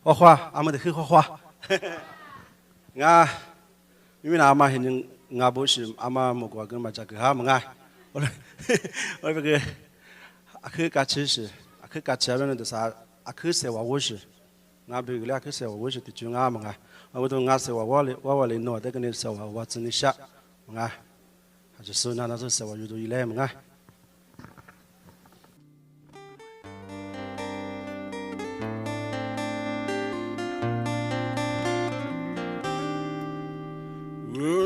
花花，俺们的黑花花。俺因为俺妈现在俺不是俺妈莫过跟嘛这个哈么俺，我这个阿克嘎吃是阿克嘎吃了那啥阿克塞娃我是，俺别个俩克塞娃我是的就俺么俺，我都俺塞娃我来弄的个那塞娃我真的下俺，还是说那是塞娃有都一来么俺。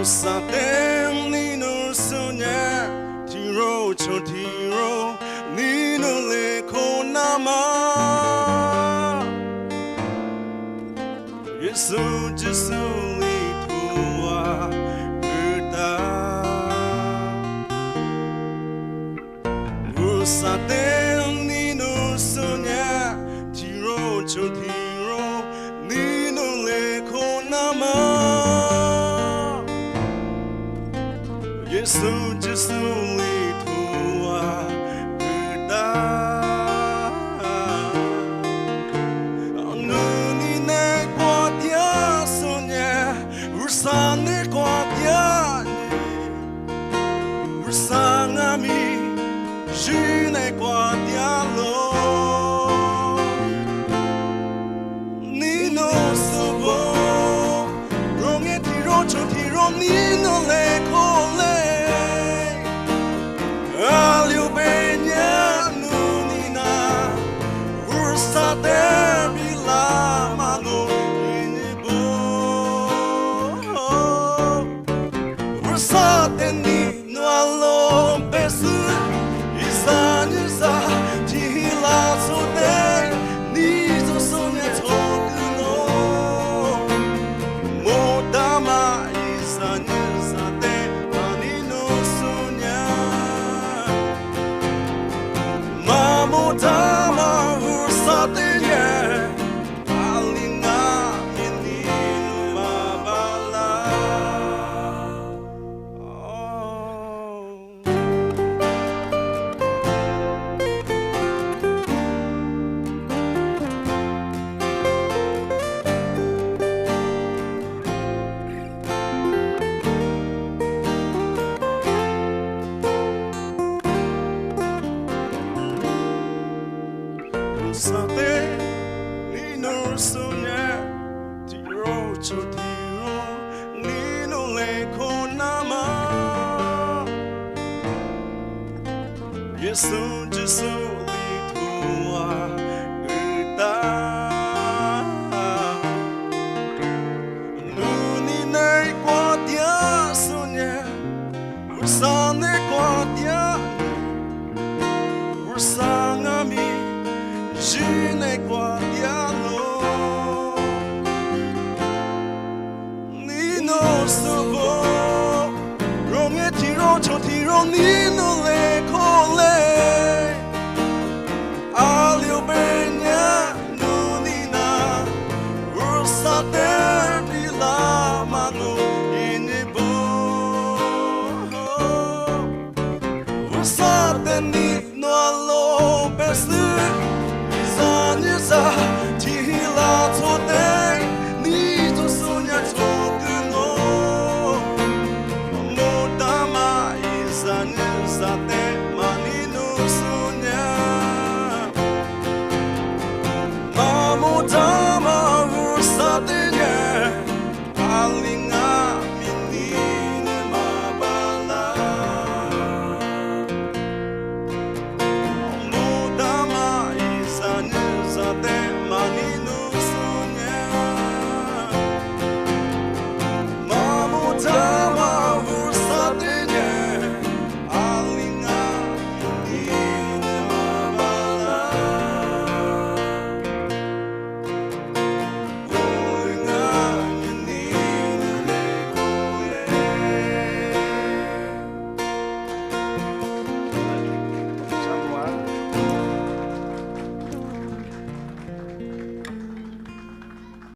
Saten nino sonya tiro chotiro nino le konama Yesu Jesu li tua uta Saten nino sonya tiro chotiro nino le konama Yesu Jesu li tua uta Nuni ne kwa dia sonya Ursane kwa dia Ursangami Jine kwa dia lo Nino sobo Ronge tiro chotiro Nino le ko le Aliubenya nunina ursate bila mano inibo ursate ni no alon pesu isanisa tihila sote ni so sonya tokuno modama isanisa te anino sonya Mamutama ursatenya Alina menino mabala Sate nino sonya tiro chotiro nino le konama Yesu Jesu li tua uta Nuni ne kwa dia sonya Ursane kwa dia Ursangami Jine kwa dialo Nino sobo Ronge tiro chotiro Nino